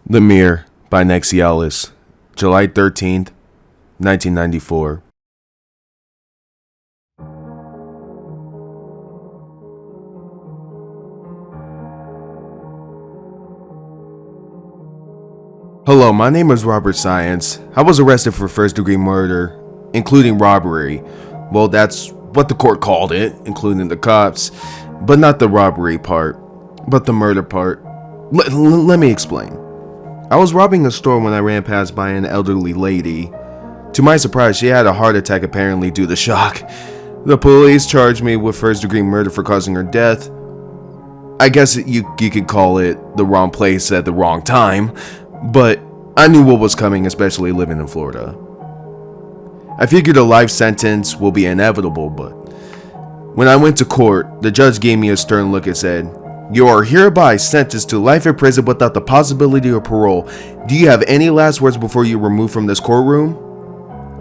The Mirror by Nexialist, July 13th, 1994. Hello, my name is Robert Science. I was arrested for first-degree murder, including robbery. Well, that's what the court called it, including the cops, but not the robbery part, but the murder part. Let me explain. I was robbing a store when I ran past by an elderly lady. To my surprise, she had a heart attack apparently due to shock. The police charged me with first-degree murder for causing her death. I guess you could call it the wrong place at the wrong time, but I knew what was coming, especially living in Florida. I figured a life sentence will be inevitable, but when I went to court, the judge gave me a stern look and said, "You are hereby sentenced to life in prison without the possibility of parole. Do you have any last words before you are removed from this courtroom?"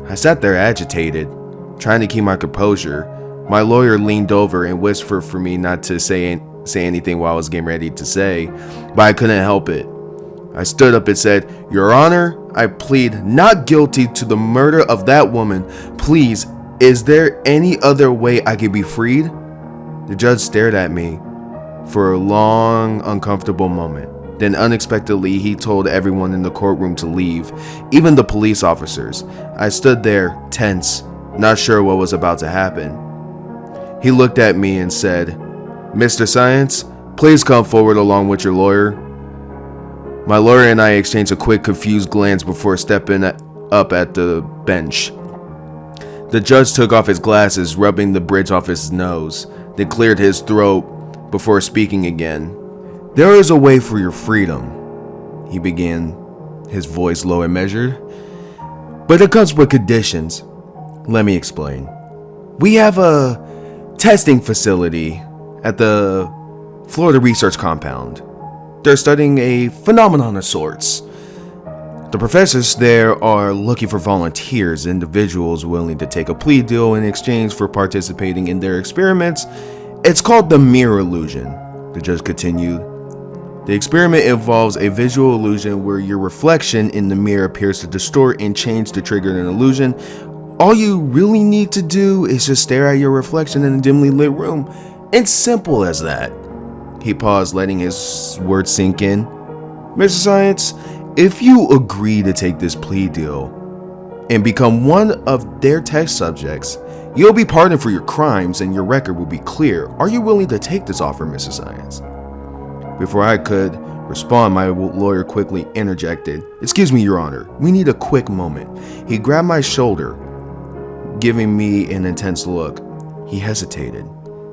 I sat there agitated, trying to keep my composure. My lawyer leaned over and whispered for me not to say anything while I was getting ready to say, but I couldn't help it. I stood up and said, "Your Honor, I plead not guilty to the murder of that woman. Please, is there any other way I could be freed?" The judge stared at me for a long, uncomfortable moment. Then unexpectedly, he told everyone in the courtroom to leave, even the police officers. I stood there, tense, not sure what was about to happen. He looked at me and said, "Mr. Science, please come forward along with your lawyer." My lawyer and I exchanged a quick, confused glance before stepping up at the bench. The judge took off his glasses, rubbing the bridge off his nose, then cleared his throat before speaking again. "There is a way for your freedom," he began, his voice low and measured, "but it comes with conditions. Let me explain. We have a testing facility at the Florida Research Compound. They're studying a phenomenon of sorts. The professors there are looking for volunteers, individuals willing to take a plea deal in exchange for participating in their experiments. It's called the mirror illusion," the judge continued. "The experiment involves a visual illusion where your reflection in the mirror appears to distort and change to trigger an illusion. All you really need to do is just stare at your reflection in a dimly lit room. It's simple as that." He paused, letting his words sink in. "Mr. Science, if you agree to take this plea deal and become one of their test subjects, you'll be pardoned for your crimes and your record will be clear. Are you willing to take this offer, Mr. Science?" Before I could respond, my lawyer quickly interjected, "Excuse me, Your Honor, we need a quick moment." He grabbed my shoulder, giving me an intense look. He hesitated,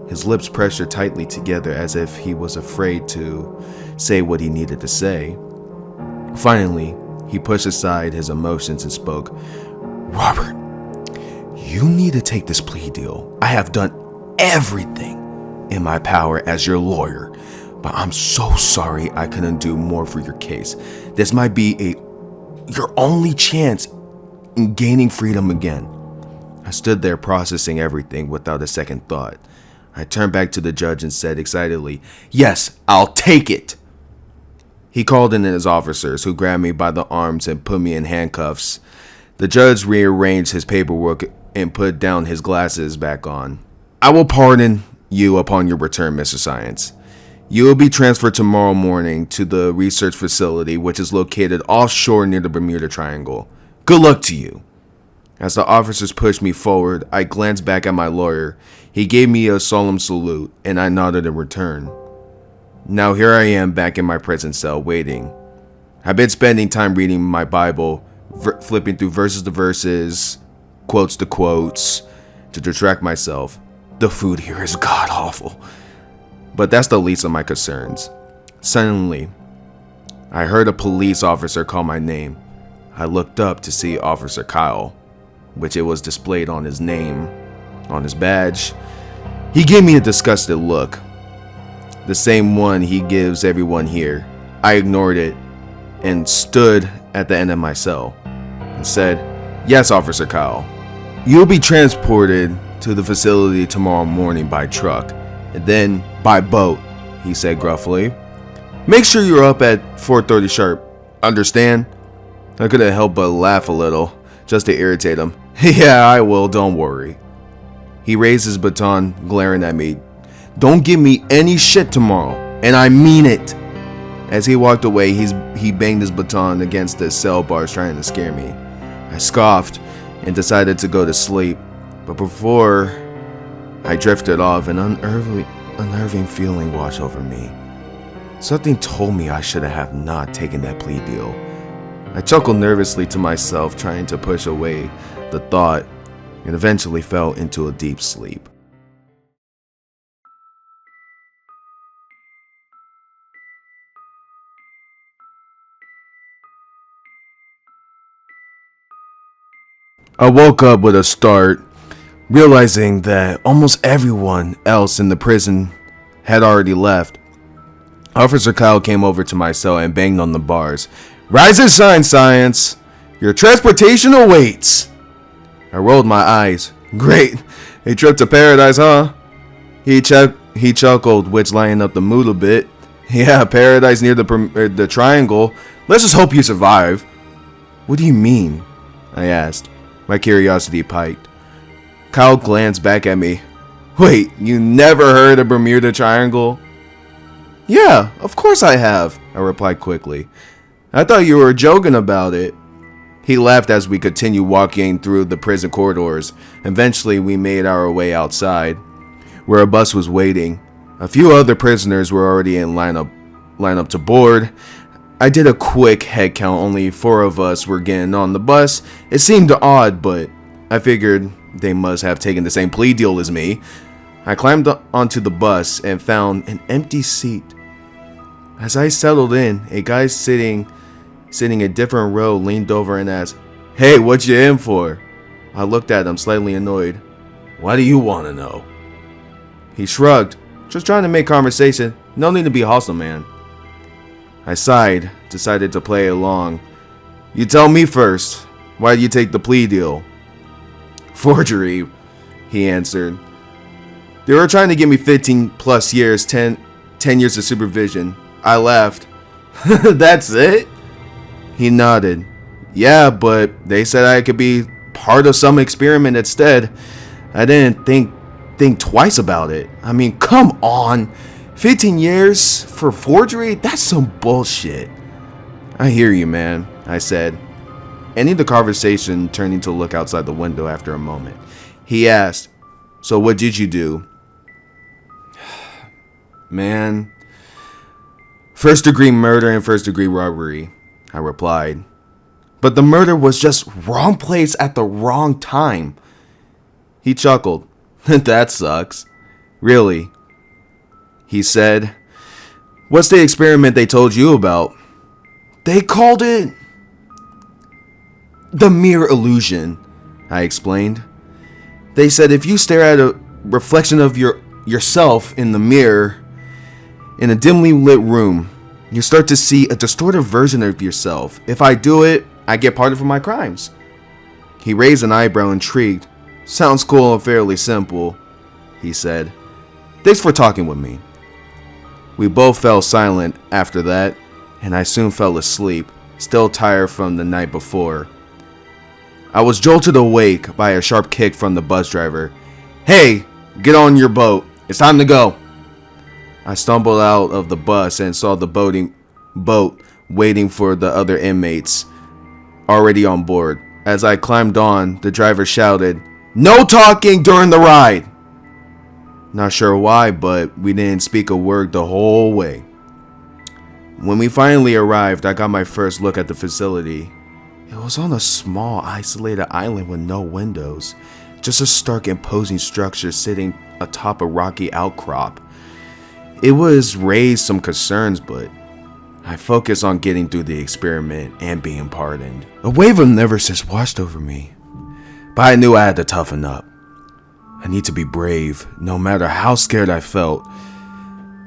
his lips pressed tightly together as if he was afraid to say what he needed to say. Finally, he pushed aside his emotions and spoke, "Robert, you need to take this plea deal. I have done everything in my power as your lawyer, but I'm so sorry I couldn't do more for your case. This might be your only chance in gaining freedom again." I stood there processing everything without a second thought. I turned back to the judge and said excitedly, "Yes, I'll take it." He called in his officers, who grabbed me by the arms and put me in handcuffs. The judge rearranged his paperwork and put down his glasses back on. "I will pardon you upon your return, Mr. Science. You will be transferred tomorrow morning to the research facility, which is located offshore near the Bermuda Triangle. Good luck to you." As the officers pushed me forward, I glanced back at my lawyer. He gave me a solemn salute, and I nodded in return. Now here I am back in my prison cell, waiting. I've been spending time reading my Bible, flipping through verses to verses, quotes to quotes, to distract myself. The food here is god-awful. But that's the least of my concerns. Suddenly, I heard a police officer call my name. I looked up to see Officer Kyle, which it was displayed on his name, on his badge. He gave me a disgusted look, the same one he gives everyone here. I ignored it and stood at the end of my cell and said, "Yes, Officer Kyle, you'll be transported to the facility tomorrow morning by truck, and then by boat," he said gruffly. "Make sure you're up at 4:30 sharp. Understand? I couldn't help but laugh a little, just to irritate him. Yeah, I will, don't worry. He raised his baton, glaring at me. Don't give me any shit tomorrow, and I mean it. As he walked away, he banged his baton against the cell bars, trying to scare me. I scoffed and decided to go to sleep, but before I drifted off, an unnerving feeling washed over me. Something told me I should have not taken that plea deal. I chuckled nervously to myself, trying to push away the thought, and eventually fell into a deep sleep. I woke up with a start, realizing that almost everyone else in the prison had already left. Officer Kyle came over to my cell and banged on the bars. Rise and shine, Science! Your transportation awaits! I rolled my eyes. Great, a trip to paradise, huh? He chuckled, which lightened up the mood a bit. Yeah, paradise near the triangle. Let's just hope you survive. What do you mean? I asked. My curiosity piqued. Kyle glanced back at me. Wait, you never heard of Bermuda Triangle? Yeah, of course I have, I replied quickly. I thought you were joking about it. He laughed as we continued walking through the prison corridors. Eventually, we made our way outside, where a bus was waiting. A few other prisoners were already in line up to board. I did a quick head count. Only 4 of us were getting on the bus. It seemed odd, but I figured they must have taken the same plea deal as me. I climbed onto the bus and found an empty seat. As I settled in, a guy sitting a different row leaned over and asked, Hey, what you in for? I looked at him, slightly annoyed. Why do you want to know? He shrugged. Just trying to make conversation. No need to be hostile, man. I sighed, decided to play along. You tell me first. Why did you take the plea deal? Forgery, he answered. They were trying to give me 15 plus years, 10 years of supervision. I laughed. That's it? He nodded. Yeah, but they said I could be part of some experiment instead. I didn't think twice about it. I mean, come on. 15 years for forgery? That's some bullshit. I hear you, man, I said, ending the conversation, turning to look outside the window after a moment. He asked, So what did you do? Man, first-degree murder and first-degree robbery, I replied. But the murder was just wrong place at the wrong time. He chuckled. That sucks. Really? He said, What's the experiment they told you about? They called it the mere illusion, I explained. They said if you stare at a reflection of yourself in the mirror in a dimly lit room, you start to see a distorted version of yourself. If I do it, I get pardoned for my crimes. He raised an eyebrow, intrigued. Sounds cool and fairly simple, he said. Thanks for talking with me. We both fell silent after that, and I soon fell asleep, still tired from the night before. I was jolted awake by a sharp kick from the bus driver. Hey, get on your boat. It's time to go. I stumbled out of the bus and saw the boat waiting for the other inmates already on board. As I climbed on, the driver shouted, No talking during the ride! Not sure why, but we didn't speak a word the whole way. When we finally arrived, I got my first look at the facility. It was on a small, isolated island with no windows. Just a stark, imposing structure sitting atop a rocky outcrop. It was raised some concerns, but I focused on getting through the experiment and being pardoned. A wave of nervousness washed over me, but I knew I had to toughen up. I need to be brave, no matter how scared I felt.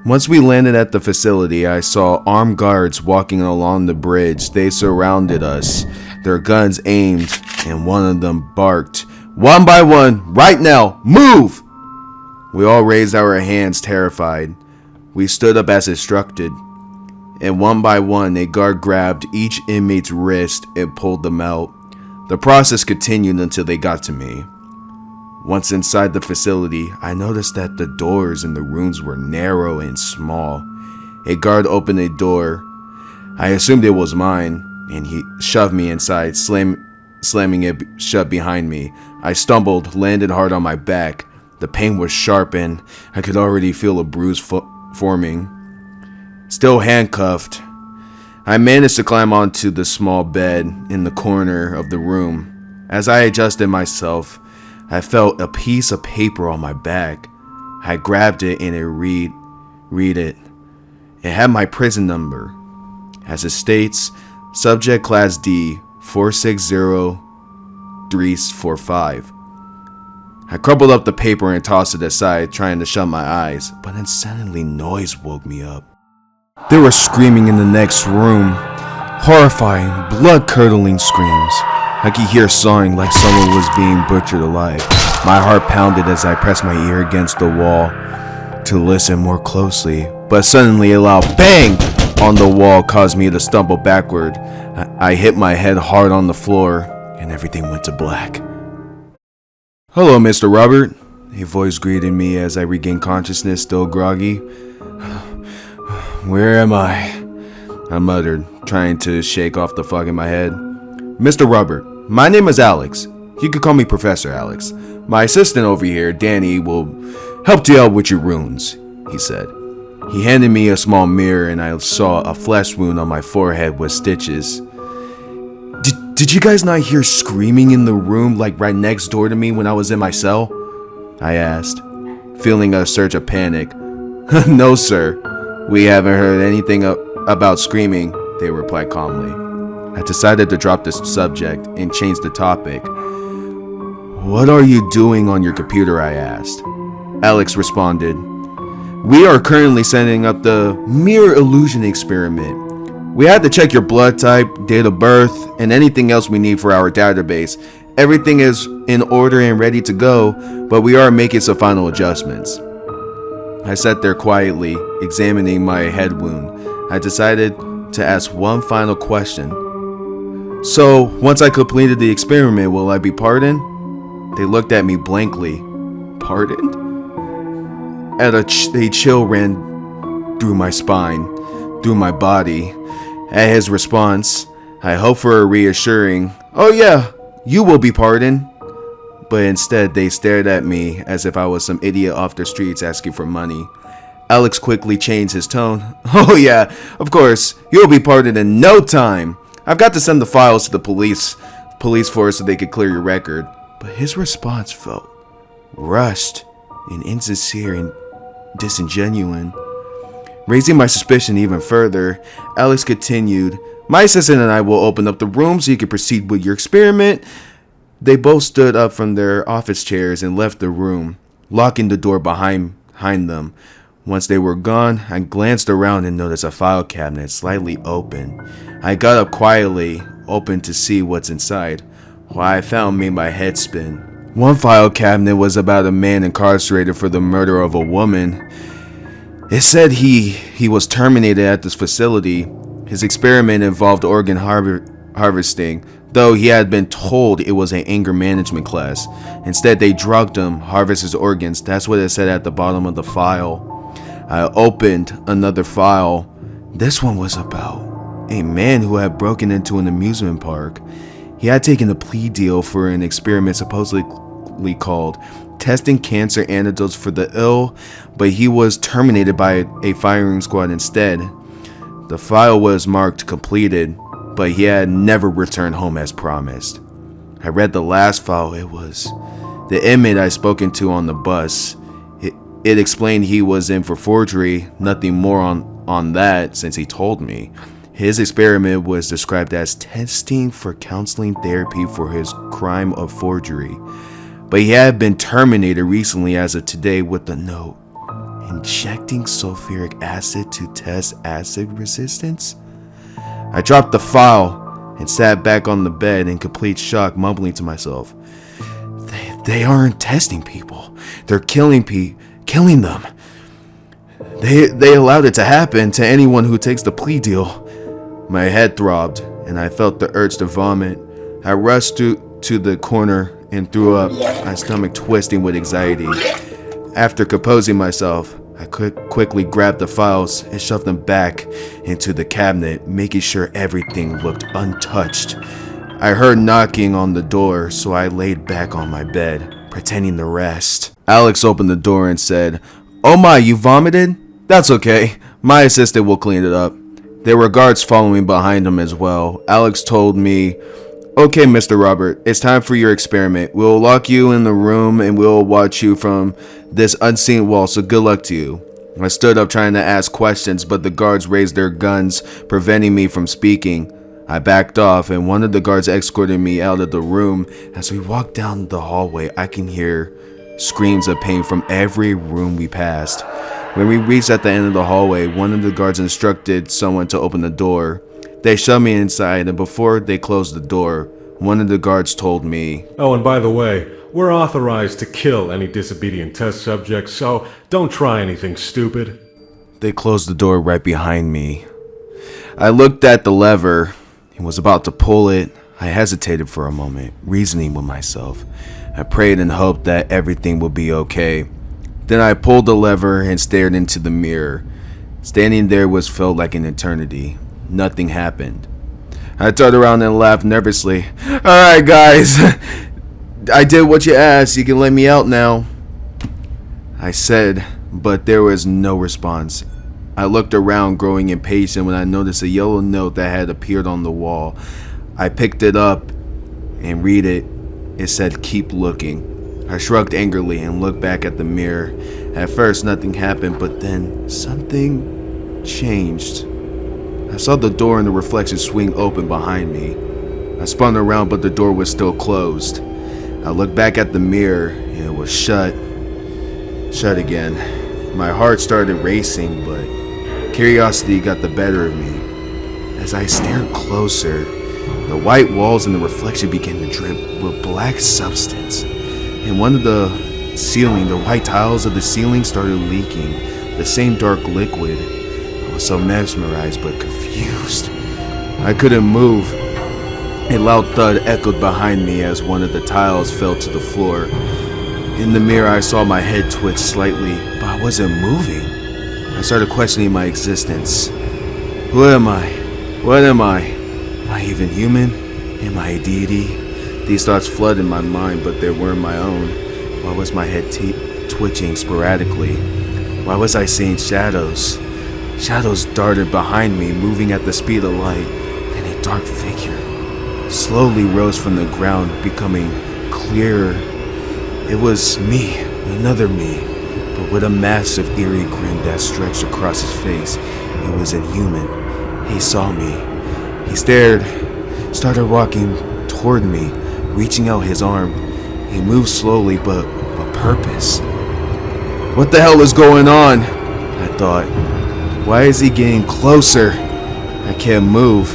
Once we landed at the facility, I saw armed guards walking along the bridge. They surrounded us, their guns aimed, and one of them barked, One by one, right now, move! We all raised our hands, terrified. We stood up as instructed. and one by one a guard grabbed each inmate's wrist and pulled them out. The process continued until they got to me. Once inside the facility, I noticed that the doors in the rooms were narrow and small. A guard opened a door. I assumed it was mine, and he shoved me inside, slamming it shut behind me. I stumbled, landed hard on my back. The pain was sharp and I could already feel a bruise forming. Still handcuffed, I managed to climb onto the small bed in the corner of the room. As I adjusted myself, I felt a piece of paper on my back. I grabbed it and read it. It had my prison number. As it states, Subject Class D 460345. I crumpled up the paper and tossed it aside, trying to shut my eyes, but then suddenly noise woke me up. They were screaming in the next room. Horrifying, blood-curdling screams. I could hear sawing like someone was being butchered alive. My heart pounded as I pressed my ear against the wall to listen more closely, but suddenly a loud bang on the wall caused me to stumble backward. I hit my head hard on the floor, and everything went to black. "Hello, Mr. Robert," a voice greeted me as I regained consciousness, still groggy. "Where am I?" I muttered, trying to shake off the fog in my head. "Mr. Robert, my name is Alex. You could call me Professor Alex. My assistant over here, Danny, will help you out with your wounds," he said. He handed me a small mirror and I saw a flesh wound on my forehead with stitches. Did you guys not hear screaming in the room like right next door to me when I was in my cell?" I asked, feeling a surge of panic. "No, sir. We haven't heard anything about screaming," they replied calmly. I decided to drop this subject and change the topic. "What are you doing on your computer?" I asked. Alex responded, "We are currently setting up the mirror illusion experiment. We had to check your blood type, date of birth, and anything else we need for our database. Everything is in order and ready to go, but we are making some final adjustments." I sat there quietly, examining my head wound. I decided to ask one final question. "So, once I completed the experiment, will I be pardoned?" They looked at me blankly. "Pardoned?" And a chill ran through my spine, through my body. At his response, I hoped for a reassuring, "Oh yeah, you will be pardoned." But instead, they stared at me as if I was some idiot off the streets asking for money. Alex quickly changed his tone. "Oh yeah, of course, you'll be pardoned in no time. I've got to send the files to the police force so they could clear your record." But his response felt rushed and insincere and disingenuous. Raising my suspicion even further, Alex continued, "My assistant and I will open up the room so you can proceed with your experiment." They both stood up from their office chairs and left the room, locking the door behind them. Once they were gone, I glanced around and noticed a file cabinet slightly open. I got up quietly, open to see what's inside. What I found made my head spin. One file cabinet was about a man incarcerated for the murder of a woman. It said he was terminated at this facility. His experiment involved organ harvesting, though he had been told it was an anger management class. Instead, they drugged him, harvest his organs. That's what it said at the bottom of the file. I opened another file. This one was about a man who had broken into an amusement park. He had taken a plea deal for an experiment supposedly called testing cancer antidotes for the ill, but he was terminated by a firing squad instead. The file was marked completed, but he had never returned home as promised. I read the last file. It was the inmate I spoken to on the bus. It explained he was in for forgery, nothing more on that since he told me. His experiment was described as testing for counseling therapy for his crime of forgery. But he had been terminated recently as of today with a note. Injecting sulfuric acid to test acid resistance? I dropped the file and sat back on the bed in complete shock, mumbling to myself. They aren't testing people. They're killing them. They allowed it to happen to anyone who takes the plea deal. My head throbbed, and I felt the urge to vomit. I rushed to the corner and threw up, my stomach twisting with anxiety. After composing myself, I quickly grabbed the files and shoved them back into the cabinet, making sure everything looked untouched. I heard knocking on the door, so I laid back on my bed, pretending to rest. Alex opened the door and said, "Oh my, you vomited? That's okay. My assistant will clean it up." There were guards following behind him as well. Alex told me, "Okay, Mr. Robert, it's time for your experiment. We'll lock you in the room and we'll watch you from this unseen wall, so good luck to you." I stood up trying to ask questions, but the guards raised their guns, preventing me from speaking. I backed off, and one of the guards escorted me out of the room. As we walked down the hallway, I can hear screams of pain from every room we passed. When we reached at the end of the hallway, one of the guards instructed someone to open the door. They shoved me inside, and before they closed the door, one of the guards told me, "Oh, and by the way, we're authorized to kill any disobedient test subjects, so don't try anything stupid." They closed the door right behind me. I looked at the lever and was about to pull it. I hesitated for a moment, reasoning with myself. I prayed and hoped that everything would be okay. Then I pulled the lever and stared into the mirror. Standing there felt like an eternity. Nothing happened. I turned around and laughed nervously. "Alright guys, I did what you asked. You can let me out now," I said, but there was no response. I looked around, growing impatient, when I noticed a yellow note that had appeared on the wall. I picked it up and read it. It said, "Keep looking." I shrugged angrily and looked back at the mirror. At first, nothing happened, but then something changed. I saw the door and the reflection swing open behind me. I spun around, but the door was still closed. I looked back at the mirror and it was shut. Shut again. My heart started racing, but curiosity got the better of me. As I stared closer, the white walls and the reflection began to drip with black substance. In one of the ceiling, the white tiles of the ceiling started leaking the same dark liquid. I was so mesmerized but confused. I couldn't move. A loud thud echoed behind me as one of the tiles fell to the floor. In the mirror, I saw my head twitch slightly, but I wasn't moving. I started questioning my existence. Who am I? What am I? Am I even human? Am I a deity? These thoughts flooded my mind, but they weren't my own. Why was my head twitching sporadically? Why was I seeing shadows? Shadows darted behind me, moving at the speed of light. Then a dark figure slowly rose from the ground, becoming clearer. It was me, another me, but with a massive, eerie grin that stretched across his face. It was inhuman. He saw me. He started walking toward me, reaching out his arm. He moved slowly, but with purpose. What the hell is going on? I thought. Why is he getting closer? I can't move.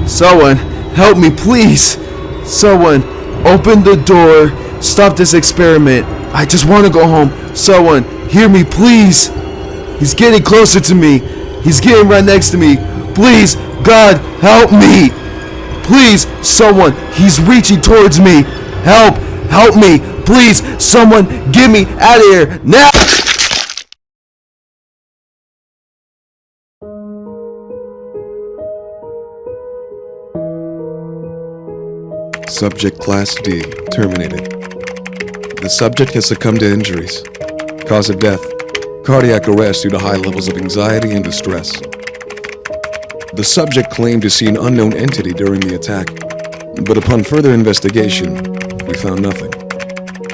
Someone, help me, please. Someone, open the door. Stop this experiment. I just want to go home. Someone, hear me, please. He's getting closer to me. He's getting right next to me. Please, God, help me. Please, someone, he's reaching towards me. Help me. Please, someone, get me out of here now. Subject Class D, terminated. The subject has succumbed to injuries. Cause of death, cardiac arrest due to high levels of anxiety and distress. The subject claimed to see an unknown entity during the attack, but upon further investigation, we found nothing.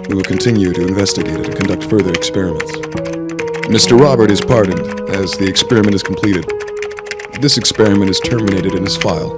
We will continue to investigate it and conduct further experiments. Mr. Robert is pardoned, as the experiment is completed. This experiment is terminated in his file.